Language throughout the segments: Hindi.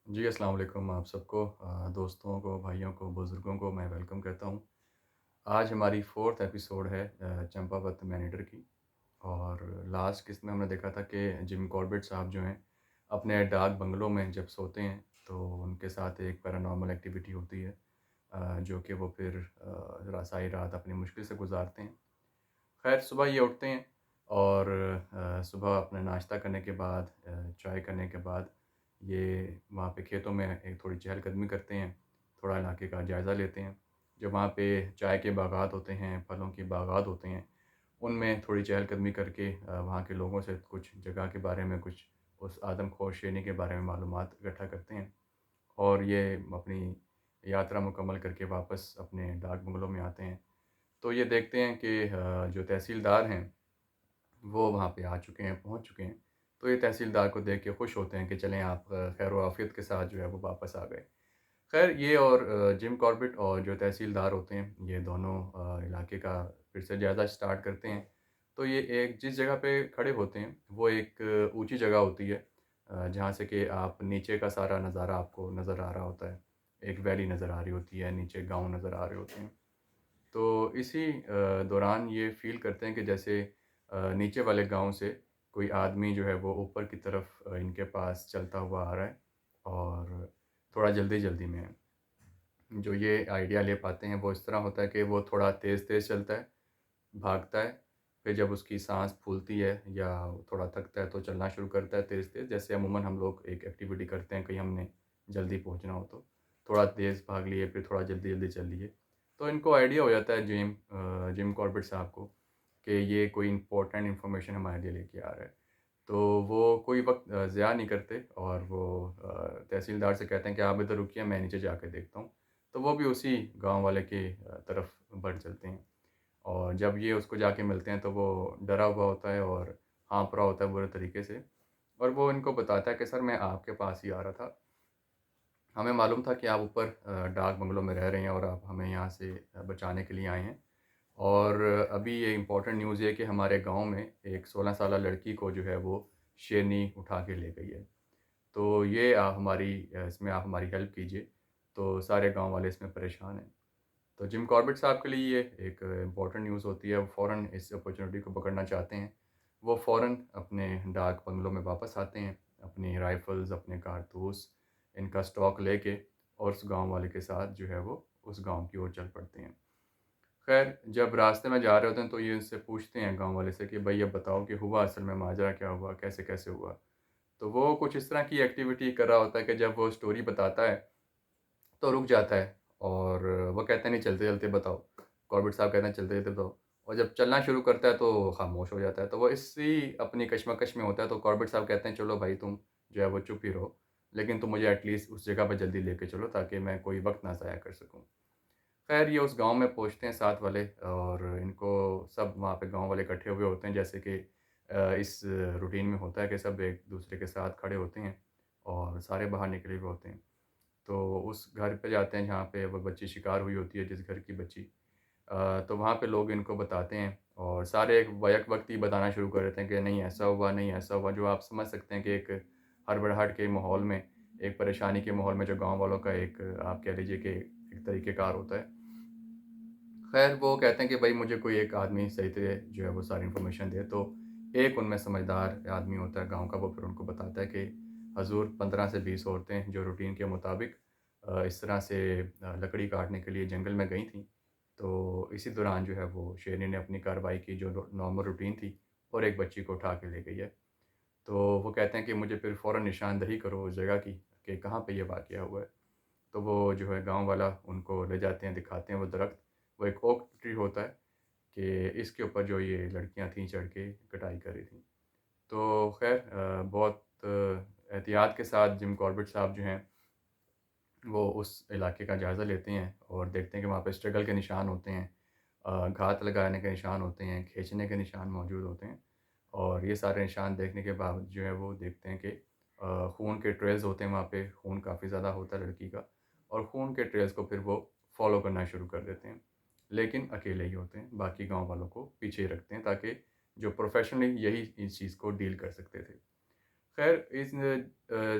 जी, अस्सलाम वालेकुम आप सबको दोस्तों को, भाइयों को, बुज़ुर्गों को मैं वेलकम कहता हूँ। आज हमारी 4th एपिसोड है चंपावत मैनेटर की और लास्ट किस्त में हमने देखा था कि जिम कॉर्बेट साहब जो हैं, अपने डाक बंगलों में जब सोते हैं, तो उनके साथ एक पैरानॉर्मल एक्टिविटी होती है जो कि वो फिर सारी रात अपनी मुश्किल से गुज़ारते हैं। ख़ैर सुबह ये उठते हैं और सुबह अपना नाश्ता करने के बाद चाय करने के बाद ये वहाँ पे खेतों में एक थोड़ी चहलकदमी करते हैं, थोड़ा इलाके का जायज़ा लेते हैं। जो वहाँ पे चाय के बागात होते हैं, फलों के बागात होते हैं, उनमें थोड़ी चहलकदमी करके वहाँ के लोगों से कुछ जगह के बारे में, कुछ उस आदमखोर शेरनी के बारे में मालूमात इकट्ठा करते हैं और ये अपनी यात्रा मुकम्मल करके वापस अपने डाक बंगलों में आते हैं। तो ये देखते हैं कि जो तहसीलदार हैं, वो वहाँ पे आ चुके हैं, पहुँच चुके हैं। तो ये तहसीलदार को देख के खुश होते हैं कि चलें आप खैर व आफ़ियत के साथ जो है वो वापस आ गए। खैर ये और जिम कॉर्बेट और जो तहसीलदार होते हैं, ये दोनों इलाके का फिर से जायज़ा स्टार्ट करते हैं। तो ये एक जिस जगह पे खड़े होते हैं, वो एक ऊँची जगह होती है जहाँ से कि आप नीचे का सारा नज़ारा आपको नज़र आ रहा होता है। एक वैली नज़र आ रही होती है, नीचे गाँव नज़र आ रहे होते हैं। तो इसी दौरान ये फ़ील करते हैं कि जैसे नीचे वाले गाँव से कोई आदमी जो है वो ऊपर की तरफ इनके पास चलता हुआ आ रहा है और थोड़ा जल्दी-जल्दी में है। जो ये आइडिया ले पाते हैं वो इस तरह होता है कि वो थोड़ा तेज़-तेज़ चलता है, भागता है, फिर जब उसकी साँस फूलती है या थोड़ा थकता है तो चलना शुरू करता है तेज़-तेज़। जैसे अमूमन हम लोग एक एक्टिविटी करते हैं कहीं हमने जल्दी पहुँचना हो तो। थोड़ा तेज़ भाग लिए, फिर थोड़ा जल्दी-जल्दी चल लिए। तो इनको आइडिया हो जाता है जिम कॉर्बेट साहब को कि ये कोई इम्पोर्टेंट इन्फॉर्मेशन हमारे लिए लेके आ रहा है। तो वो कोई वक़्त ज़ाया नहीं करते और वो तहसीलदार से कहते हैं कि आप इधर रुकिए, मैं नीचे जाके देखता हूँ। तो वो भी उसी गाँव वाले के तरफ बढ़ चलते हैं और जब ये उसको जाके मिलते हैं तो वो डरा हुआ होता है और हाँफ रहा होता है बुरे तरीके से और वो इनको बताता है कि सर मैं आपके पास ही आ रहा था। हमें मालूम था कि आप ऊपर डाक बंगलो में रह रहे हैं और आप हमें यहाँ से बचाने के लिए आए हैं। और अभी ये इम्पोर्टेंट न्यूज़ ये है कि हमारे गाँव में एक 16 साला लड़की को जो है वो शेरनी उठा के ले गई है। तो ये इसमें आप हमारी हेल्प कीजिए। तो सारे गाँव वाले इसमें परेशान हैं। तो जिम कॉर्बेट साहब के लिए ये एक इम्पोर्टेंट न्यूज़ होती है, वो फ़ौरन इस अपॉर्च्युनिटी को पकड़ना चाहते हैं। वो फ़ौरन अपने डाक बंगलों में वापस आते हैं, अपनी राइफ़ल्स, अपने कारतूस, इनका स्टॉक लेके और उस गाँव वाले के साथ जो है वो उस गाँव की ओर चल पड़ते हैं। ख़ैर जब रास्ते में जा रहे होते हैं तो ये उनसे पूछते हैं गाँव वाले से कि भई अब बताओ कि हुआ असल में माजरा क्या हुआ? कैसे-कैसे हुआ? तो वो कुछ इस तरह की एक्टिविटी कर रहा होता है कि जब वो स्टोरी बताता है तो रुक जाता है और वो कहते हैं नहीं चलते-चलते बताओ। कॉर्बेट साहब कहते हैं चलते-चलते बताओ और जब चलना शुरू करता है तो खामोश हो जाता है। तो वो इसी अपनी कशमकश में होता है तो कॉर्बेट साहब कहते हैं चलो भाई तुम जो है वो चुप ही रहो। लेकिन तुम मुझे एटलीस्ट उस जगह पे जल्दी लेके चलो ताकि मैं कोई वक़्त ना ज़ाया कर सकूँ। ख़ैर ये उस गाँव में पहुँचते हैं साथ वाले और इनको सब वहाँ पे गाँव वाले इकट्ठे हुए होते हैं जैसे कि इस रूटीन में होता है कि सब एक-दूसरे के साथ खड़े होते हैं और सारे बाहर निकले हुए होते हैं। तो उस घर पे जाते हैं जहाँ पे वो बच्ची शिकार हुई होती है, जिस घर की बच्ची। तो वहाँ पे लोग इनको बताते हैं और सारे एक बैक वक़्त ही बताना शुरू कर देते हैं कि नहीं ऐसा हुआ, नहीं ऐसा हुआ। जो आप समझ सकते हैं कि एक हड़बड़ाहट के माहौल में, एक परेशानी के माहौल में जो गाँव वालों का एक आप कह लीजिए कि एक तरीक़ेकार होता है। ख़ैर वो कहते हैं कि भई मुझे कोई एक आदमी सही से जो है वो सारी इन्फॉर्मेशन दे। तो एक उनमें समझदार आदमी होता है गाँव का, वो फिर उनको बताता है कि हज़ूर 15 से 20 औरतें जो रूटीन के मुताबिक इस तरह से लकड़ी काटने के लिए जंगल में गई थीं। तो इसी दौरान जो है वो शेरनी ने अपनी कार्रवाई की जो नॉर्मल रूटीन थी और एक बच्ची को उठा के ले गई है। तो वो कहते हैं कि मुझे फिर फ़ौरन निशानदही करो उस जगह की कि कहाँ पे ये वाक़या हुआ है। तो वो जो है गाँव वाला उनको ले जाते हैं, दिखाते हैं वो दरख़्त। वो एक ओक ट्री होता है कि इसके ऊपर जो ये लड़कियाँ थीं चढ़ के कटाई कर रही थीं। तो ख़ैर बहुत एहतियात के साथ जिम कॉर्बेट साहब जो हैं वो उस इलाके का जायज़ा लेते हैं और देखते हैं कि वहाँ पे स्ट्रगल के निशान होते हैं, घात लगाने के निशान होते हैं, खींचने के निशान मौजूद होते हैं। और ये सारे निशान देखने के बाद जो है वो देखते हैं कि खून के ट्रेल्स होते हैं वहाँ पे, खून काफ़ी ज़्यादा होता है लड़की का और खून के ट्रेल्स को फिर वो फ़ॉलो करना शुरू कर देते हैं। लेकिन अकेले ही होते हैं, बाकी गाँव वालों को पीछे ही रखते हैं ताकि जो प्रोफ़ेशनली यही इस चीज़ को डील कर सकते थे। ख़ैर इस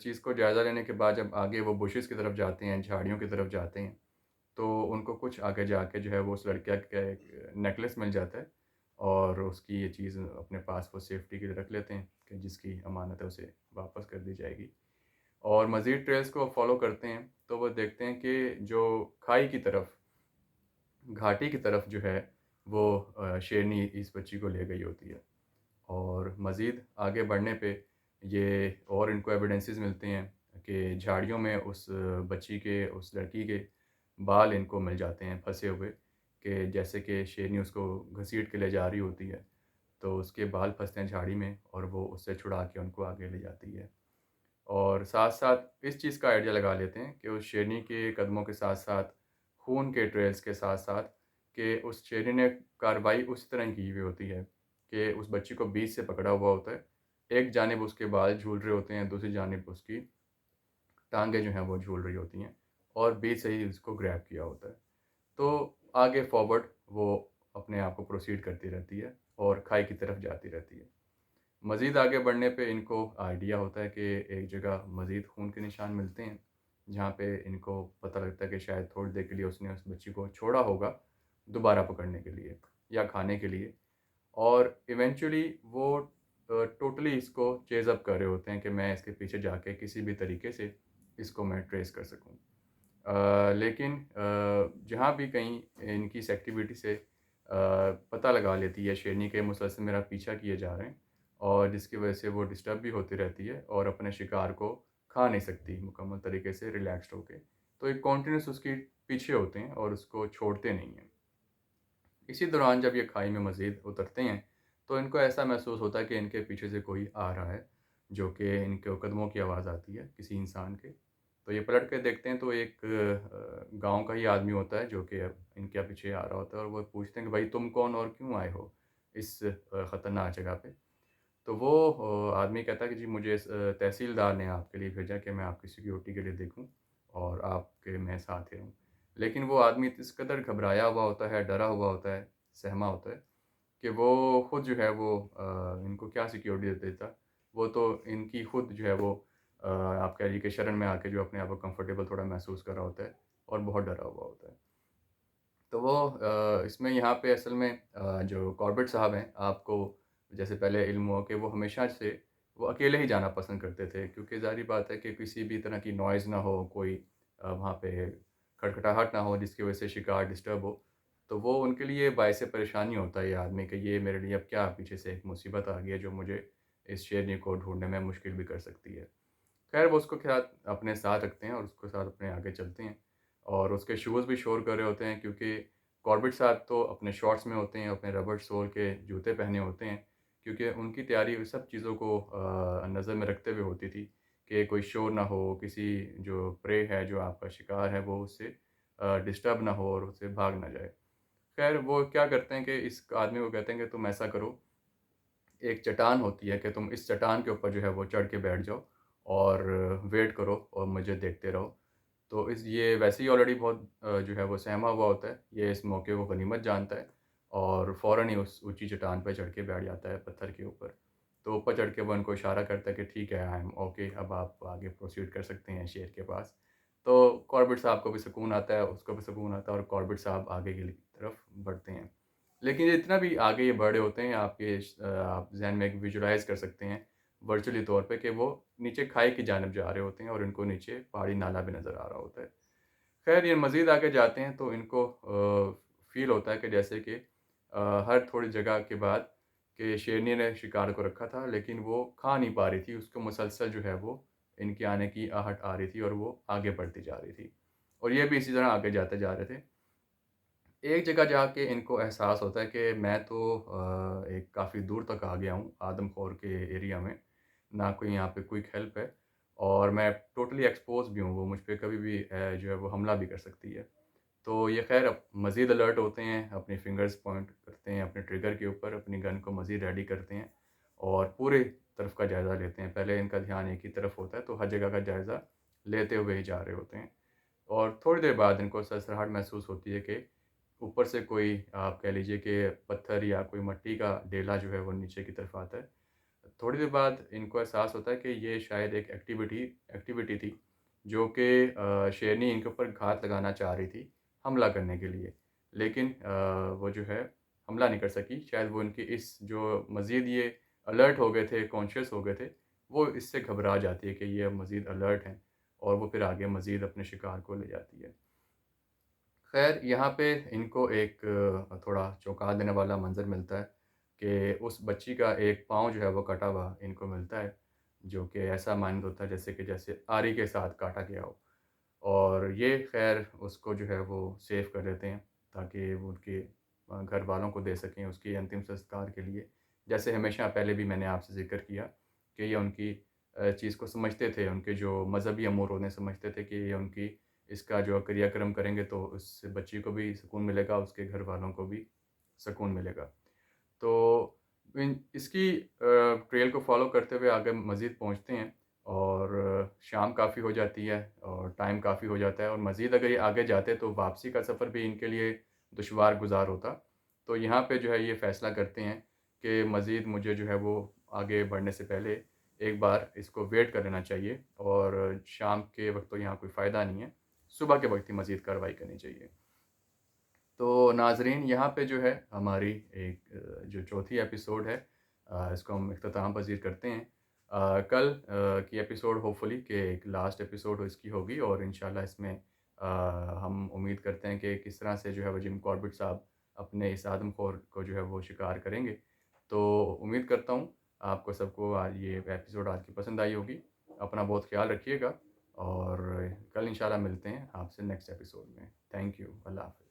चीज़ को जायज़ा लेने के बाद जब आगे वो बुशेस की तरफ जाते हैं, झाड़ियों की तरफ जाते हैं, तो उनको कुछ आगे जाके जो है वो उस लड़के का एक नेकलेस मिल जाता है और उसकी ये चीज़ अपने पास वो सेफ्टी के लिए रख लेते हैं कि जिसकी अमानत है उसे वापस कर दी जाएगी। और मज़ीद ट्रेल्स को फ़ॉलो करते हैं, तो वो देखते हैं कि जो खाई की तरफ, घाटी की तरफ जो है वो शेरनी इस बच्ची को ले गई होती है। और मज़ीद आगे बढ़ने पे ये और इनको एविडेंसेस मिलते हैं कि झाड़ियों में उस बच्ची के, उस लड़की के बाल इनको मिल जाते हैं फँसे हुए, कि जैसे कि शेरनी उसको घसीट के ले जा रही होती है, तो उसके बाल फँसते हैं झाड़ी में और वो उससे छुड़ा के उनको आगे ले जाती है। और साथ-साथ इस चीज़ का आइडिया लगा लेते हैं कि उस शेरनी के कदमों के साथ-साथ, खून के ट्रेल्स के साथ-साथ, कि उस शेरनी ने कार्रवाई उस तरह की हुई होती है कि उस बच्ची को बीच से पकड़ा हुआ होता है। एक जानिब उसके बाल झूल रहे होते हैं, दूसरी जानिब उसकी टाँगें जो हैं वो झूल रही होती हैं और बीच से ही उसको ग्रैब किया होता है। तो आगे फॉरवर्ड वो अपने आप को प्रोसीड करती रहती है और खाई की तरफ जाती रहती है। मज़ीद आगे बढ़ने पे इनको आइडिया होता है कि एक जगह मज़ीद खून के निशान मिलते हैं, जहाँ पे इनको पता लगता है कि शायद थोड़ी देर के लिए उसने उस बच्ची को छोड़ा होगा, दोबारा पकड़ने के लिए या खाने के लिए। और इवेंचुअली वो टोटली इसको चेज़ अप कर रहे होते हैं कि मैं इसके पीछे जाके किसी भी तरीके से इसको मैं ट्रेस कर सकूँ। लेकिन जहाँ भी कहीं इनकी इस एक्टिविटी से पता लगा लेती है शेरनी के मुसलसल मेरा पीछा किए जा रहे हैं और जिसकी वजह से वो डिस्टर्ब भी होती रहती है और अपने शिकार को खा नहीं सकती मुकम्मल तरीके से रिलैक्स्ड होके। तो एक कॉन्टिन्यूअस उसके पीछे होते हैं और उसको छोड़ते नहीं हैं। इसी दौरान जब ये खाई में मज़ीद उतरते हैं, तो इनको ऐसा महसूस होता है कि इनके पीछे से कोई आ रहा है, जो कि इनके कदमों की आवाज़ आती है किसी इंसान के। तो ये पलट के देखते हैं तो एक गाँव का ही आदमी होता है जो कि इनके पीछे आ रहा होता है और वो पूछते हैं कि भाई तुम कौन और क्यों आए हो इस ख़तरनाक जगह पे? तो वो आदमी कहता है कि जी मुझे तहसीलदार ने आपके लिए भेजा कि मैं आपकी सिक्योरिटी के लिए देखूँ और आपके मैं साथ ही रहूँ। लेकिन वो आदमी इस कदर घबराया हुआ होता है, डरा हुआ होता है, सहमा होता है कि वो खुद जो है वो इनको क्या सिक्योरिटी दे देता। वो तो इनकी खुद जो है वो आप कह लीजिए कि शरण में आके जो अपने आप को कंफर्टेबल थोड़ा महसूस कर रहा होता है और बहुत डरा हुआ होता है। तो वो इसमें यहाँ पे असल में जो कॉर्बेट साहब हैं, आपको जैसे पहले इल्म हो कि वो हमेशा से वो अकेले ही जाना पसंद करते थे क्योंकि ज़ाहिर-सी बात है कि किसी भी तरह की नॉइज़ ना हो, कोई वहाँ पे खटखटाहट ना हो जिसकी वज़ह से शिकार डिस्टर्ब हो। तो वो उनके लिए बाइस परेशानी होता है ये आदमी कि ये मेरे लिए अब क्या पीछे से एक मुसीबत आ गई है जो मुझे इस शेरनी को ढूँढने में मुश्किल भी कर सकती है। ख़ैर वो उसको ख़ैर अपने साथ रखते हैं और उसके साथ अपने आगे चलते हैं और उसके शूज़ भी शोर कर रहे होते हैं क्योंकि कॉर्बेट साहब तो अपने शॉर्ट्स में होते हैं, अपने रबर सोल के जूते पहने होते हैं क्योंकि उनकी तैयारी उन सब चीज़ों को नज़र में रखते हुए होती थी कि कोई शोर ना हो, किसी जो प्रे है, जो आपका शिकार है, वो उससे डिस्टर्ब ना हो और उससे भाग ना जाए। ख़ैर वो क्या करते हैं कि इस आदमी को कहते हैं कि तुम ऐसा करो, एक चट्टान होती है कि तुम इस चट्टान के ऊपर जो है वो चढ़ के बैठ जाओ और वेट करो और मुझे देखते रहो। तो इस ये वैसे ही ऑलरेडी बहुत जो है वो सहमा हुआ होता है। ये इस मौके को गनीमत जानता है और फ़ौरन ही उस ऊँची चट्टान पे चढ़ के बैठ जाता है पत्थर के ऊपर। तो ऊपर चढ़ के वो उनको इशारा करता है कि ठीक है, आई एम ओके, अब आप आगे प्रोसीड कर सकते हैं शेर के पास। तो कॉर्बेट साहब को भी सुकून आता है, उसको भी सुकून आता है और कॉर्बेट साहब आगे की तरफ बढ़ते हैं। लेकिन ये जितना भी आगे ये बढ़े होते हैं आप ज़हन में एक विजुअलाइज़ कर सकते हैं वर्चुअली तौर पे कि वो नीचे खाई की जानिब जा रहे होते हैं और इनको नीचे पहाड़ी नाला भी नज़र आ रहा होता है। ख़ैर ये मज़ीद आगे जाते हैं तो इनको फ़ील होता है कि जैसे कि हर थोड़ी जगह के बाद कि शेरनी ने शिकार को रखा था लेकिन वो खा नहीं पा रही थी, उसको मुसलसल जो है वो इनके आने की आहट आ रही थी और वो आगे बढ़ती जा रही थी। और ये भी इसी तरह आगे जाते जा रहे थे। एक जगह जाके इनको एहसास होता है कि मैं तो एक काफ़ी दूर तक आ गया हूँ आदमखोर के एरिया में, ना कोई यहाँ पे क्विक हेल्प है और मैं टोटली एक्सपोज़ भी हूँ, वो मुझ पे कभी भी जो है वो हमला भी कर सकती है। तो ये ख़ैर अब मज़ीद अलर्ट होते हैं, अपनी फ़िंगर्स पॉइंट करते हैं अपने ट्रिगर के ऊपर, अपनी गन को मज़ीद रेडी करते हैं और पूरे तरफ का जायज़ा लेते हैं। पहले इनका ध्यान एक ही तरफ होता है, तो हर जगह का जायज़ा लेते हुए ही जा रहे होते हैं और थोड़ी देर बाद इनको सरसराहट महसूस होती है कि ऊपर से कोई आप कह लीजिए कि पत्थर या कोई मिट्टी का ढेला जो है वो नीचे की तरफ आता है। थोड़ी देर बाद इनको एहसास होता है कि ये शायद एक एक्टिविटी थी जो कि शेरनी इनके ऊपर घात लगाना चाह रही थी, हमला करने के लिए। लेकिन वो जो है हमला नहीं कर सकी। शायद वो इनकी इस जो मज़ीद ये अलर्ट हो गए थे, कॉन्शियस हो गए थे, वो इससे घबरा जाती है कि ये अब मज़ीद अलर्ट हैं और वो फिर आगे मज़ीद अपने शिकार को ले जाती है। ख़ैर यहाँ पे इनको एक थोड़ा चौंका देने वाला मंज़र मिलता है कि उस बच्ची का एक पाँव जो है वो कटा हुआ इनको मिलता है, जो कि ऐसा मानूद होता है जैसे आरी के साथ काटा गया हो। और ये ख़ैर उसको जो है वो सेव कर देते हैं ताकि वो उनके घर वालों को दे सकें उसके अंतिम संस्कार के लिए। जैसे हमेशा पहले भी मैंने आपसे ज़िक्र किया कि ये उनकी चीज़ को समझते थे, उनके जो मज़हबी अमूर उन्हें समझते थे कि ये उनकी इसका जो क्रियाक्रम करेंगे तो उससे बच्ची को भी सुकून मिलेगा, उसके घर वालों को भी सुकून मिलेगा। तो इन इसकी ट्रेल को फ़ॉलो करते हुए आगे मज़ीद पहुँचते हैं और शाम काफ़ी हो जाती है और टाइम काफ़ी हो जाता है और मज़ीद अगर ये आगे जाते तो वापसी का सफ़र भी इनके लिए दुशवार गुज़ार होता। तो यहाँ पे जो है ये फ़ैसला करते हैं कि मज़ीद मुझे जो है वो आगे बढ़ने से पहले एक बार इसको वेट कर लेना चाहिए और शाम के वक़्त तो यहाँ कोई फ़ायदा नहीं है, सुबह के वक़्त ही मज़ीद कार्रवाई करनी चाहिए। तो नाज़रीन यहाँ पे जो है हमारी एक जो चौथी एपिसोड है इसको हम इख्तिताम पज़ीर करते हैं। कल की एपिसोड होपफुली कि एक लास्ट एपिसोड इसकी होगी और इंशाल्लाह इसमें हम उम्मीद करते हैं कि किस तरह से जो है वो जिम कॉर्बेट साहब अपने इस आदमखोर को जो है वो शिकार करेंगे। तो उम्मीद करता हूँ आपको सबको आज ये एपिसोड आज की पसंद आई होगी। अपना बहुत ख़्याल रखिएगा और कल इंशाल्लाह मिलते हैं आपसे नेक्स्ट एपिसोड में। Thank you. अल्लाह हाफ़िज़।